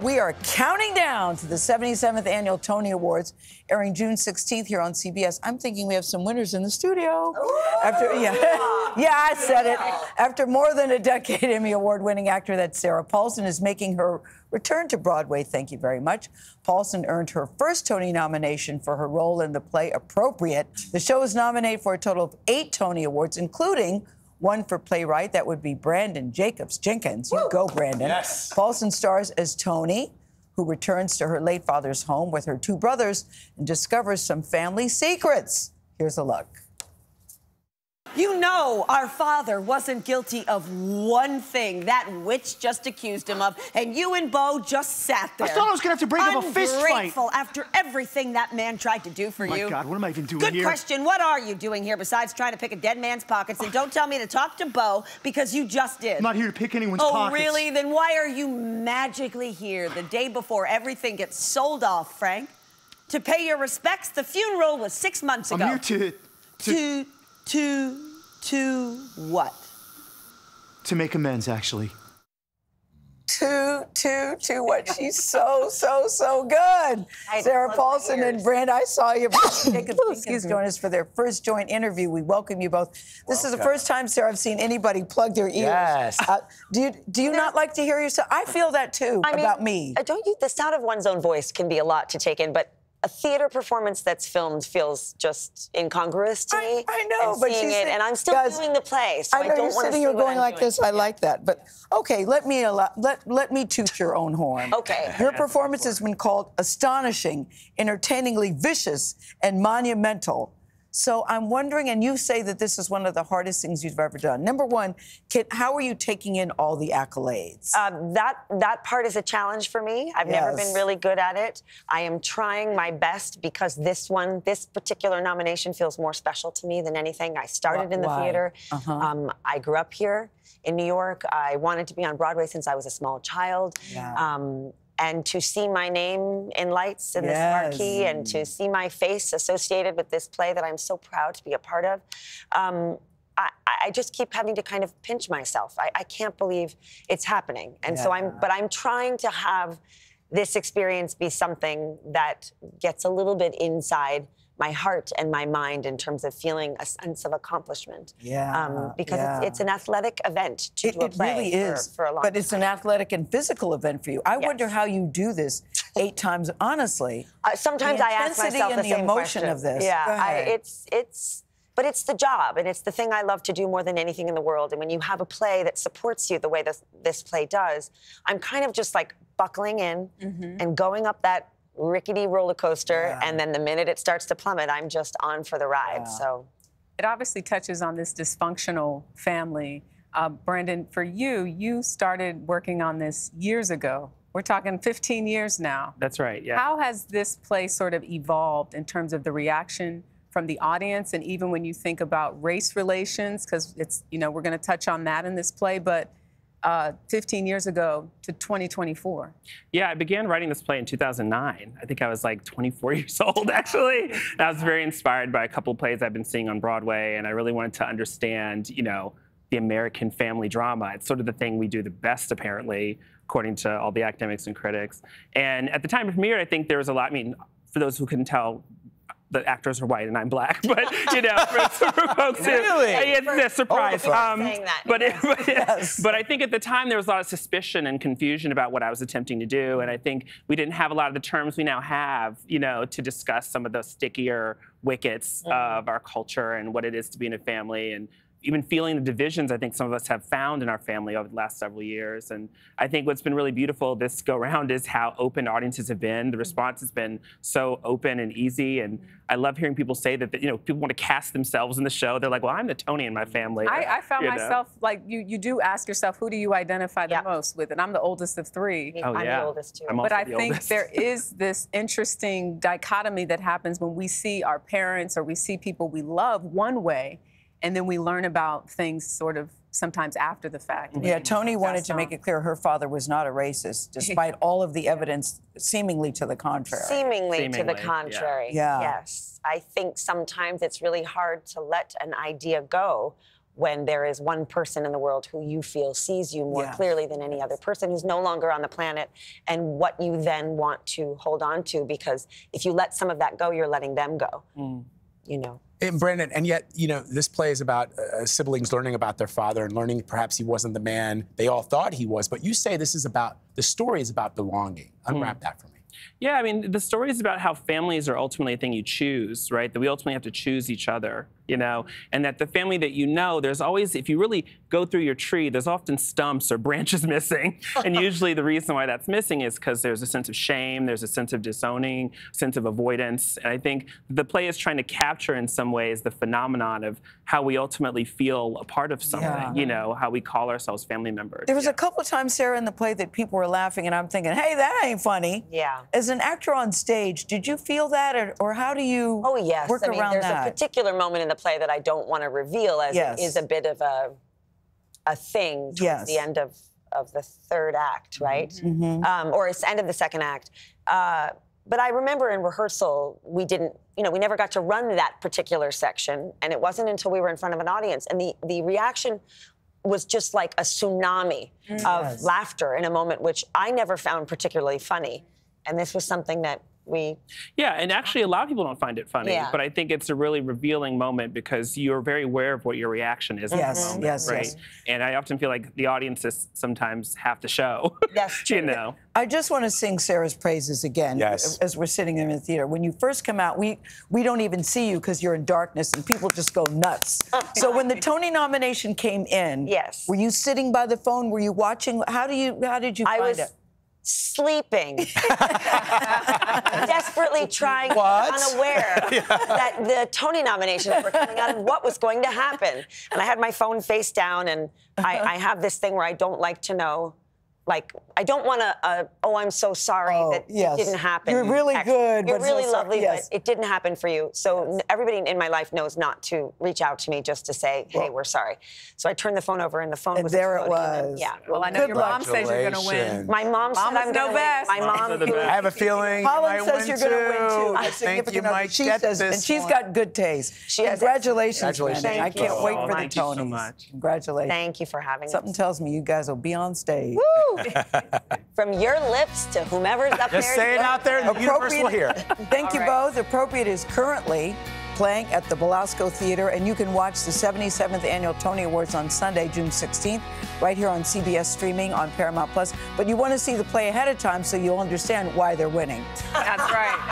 We are counting down to the 77th Annual Tony Awards, airing June 16th here on CBS. I'm thinking we have some winners in the studio. I said it. After more than a decade, Emmy Award-winning actor, that's Sarah Paulson, is making her return to Broadway. Thank you very much. Paulson earned her first Tony nomination for her role in the play Appropriate. The show is nominated for a total of 8 Tony Awards, including one for playwright. That would be Branden Jacobs-Jenkins. You go, Branden. Yes. Paulson stars as Toni, who returns to her late father's home with her 2 brothers and discovers some family secrets. Here's a look. You know our father wasn't guilty of one thing that witch just accused him of, and you and Beau just sat there. I thought I was going to have to bring up a fist fight. Ungrateful after everything that man tried to do for you. My God, what am I even doing here? Good question. What are you doing here besides trying to pick a dead man's pockets? And don't tell me to talk to Beau, because you just did. I'm not here to pick anyone's pockets. Oh, really? Then why are you magically here the day before everything gets sold off, Frank? To pay your respects? The funeral was 6 months ago. I'm here To what? To make amends, actually. To what? She's so good. Sarah Paulson and Brand, I saw you. Jacobs-Jenkins join us for their first joint interview. We welcome you both. This is the first time, Sarah, I've seen anybody plug their ears. Yes. Do you not like to hear yourself? I feel that too about me. The sound of one's own voice can be a lot to take in, but a theater performance that's filmed feels just incongruous to me. I know, but seeing it, and I'm still doing the play, so I don't want to sitting here going like this. I like that, but okay, let me toot your own horn. Okay. Your performance has been called astonishing, entertainingly vicious, and monumental. So I'm wondering, and you say that this is one of the hardest things you've ever done. Number one, how are you taking in all the accolades? That part is a challenge for me. I've never been really good at it. I am trying my best because this particular nomination feels more special to me than anything. I started in the theater. I grew up here in New York. I wanted to be on Broadway since I was a small child. And to see my name in lights in this marquee and to see my face associated with this play that I'm so proud to be a part of, I just keep having to kind of pinch myself. I can't believe it's happening. And so I'm trying to have this experience be something that gets a little bit inside my heart and my mind in terms of feeling a sense of accomplishment. Because it's an athletic event to do a play. It really is. For a long but it's an athletic and physical event for you. I wonder how you do this 8 times, honestly. Sometimes I ask myself the same emotion question. of this. But it's the job, and it's the thing I love to do more than anything in the world. And when you have a play that supports you the way this play does, I'm kind of just like buckling in and going up that rickety roller coaster, and then the minute it starts to plummet, I'm just on for the ride. So it obviously touches on this dysfunctional family. Branden, for you, you started working on this years ago. We're talking 15 years now. That's right, yeah. How has this play sort of evolved in terms of the reaction from the audience, and even when you think about race relations, because it's, we're going to touch on that in this play, but 15 years ago to 2024? Yeah, I began writing this play in 2009. I think I was like 24 years old, actually. And I was very inspired by a couple of plays I've been seeing on Broadway, and I really wanted to understand, the American family drama. It's sort of the thing we do the best, apparently, according to all the academics and critics. And at the time of premiere, I think there was a lot, for those who couldn't tell, the actors are white and I'm black, but for folks who, it's a surprise. But I think at the time there was a lot of suspicion and confusion about what I was attempting to do, and I think we didn't have a lot of the terms we now have, to discuss some of the stickier wickets of our culture and what it is to be in a family, and even feeling the divisions I think some of us have found in our family over the last several years. And I think what's been really beautiful this go-round is how open audiences have been. The response has been so open and easy. And I love hearing people say that, people want to cast themselves in the show. They're like, well, I'm the Tony in my family. I found myself, like, you do ask yourself, who do you identify the most with? And I'm the oldest of 3. I'm the oldest, too. But I think there is this interesting dichotomy that happens when we see our parents or we see people we love one way, and then we learn about things sort of sometimes after the fact. Yeah, Toni wanted to make it clear her father was not a racist, despite all of the evidence seemingly to the contrary. Seemingly to the contrary, yes. I think sometimes it's really hard to let an idea go when there is one person in the world who you feel sees you more clearly than any other person, who's no longer on the planet, and what you then want to hold on to, because if you let some of that go, you're letting them go, you know. And Branden, and yet, you know, this play is about siblings learning about their father and learning perhaps he wasn't the man they all thought he was, but you say this is about, the story is about belonging. Unwrap that for me. Yeah, I mean, the story is about how families are ultimately a thing you choose, right? That we ultimately have to choose each other, you know? And that the family that you know, there's always, if you really go through your tree, there's often stumps or branches missing. And usually the reason why that's missing is because there's a sense of shame, there's a sense of disowning, sense of avoidance. And I think the play is trying to capture in some ways the phenomenon of how we ultimately feel a part of something, you know, how we call ourselves family members. There was a couple of times, Sarah, in the play that people were laughing, and I'm thinking, hey, that ain't funny. Yeah. As an actor on stage, did you feel that, or how do you work around there's that? a particular moment in the play that I don't want to reveal, as it is a bit of a thing towards the end of the third act, right? Or it's the end of the second act. But I remember in rehearsal, we didn't, you know, we never got to run that particular section, and it wasn't until we were in front of an audience, and the reaction was just like a tsunami of laughter in a moment which I never found particularly funny. And this was something that we... Yeah, and actually a lot of people don't find it funny, but I think it's a really revealing moment because you're very aware of what your reaction is in the moment, right? And I often feel like the audience is sometimes half the show, you know? I just want to sing Sarah's praises again as we're sitting in the theater. When you first come out, we don't even see you because you're in darkness and people just go nuts. So when the Tony nomination came in, Yes. were you sitting by the phone? Were you watching? How did you find it? Sleeping. Desperately trying, unaware that the Tony nominations were coming out and what was going to happen. And I had my phone face down, and I have this thing where I don't like to know, like, I don't want to, oh, I'm so sorry that it didn't happen. You're really good. You're but really so lovely, but it didn't happen for you. So everybody in my life knows not to reach out to me just to say, hey, we're sorry. So I turned the phone over, and the phone was there it was. Yeah. Well, I know your mom says you're going to win. My mom said I'm going to win. My mom. I have a feeling Holland you might says you're going to win, too. I think you might get this and she's got good taste. Congratulations, Branden. I can't wait for the Tonys. Thank you so much. Congratulations. Thank you for having Something us. tells me you guys will be on stage. Woo! From your lips to whomever's up there. Just say it out there, and the universe will hear. Thank you both. Appropriate is currently playing at the Belasco Theater, and you can watch the 77th Annual Tony Awards on Sunday, June 16th, right here on CBS streaming on Paramount+. But you want to see the play ahead of time so you'll understand why they're winning. That's right.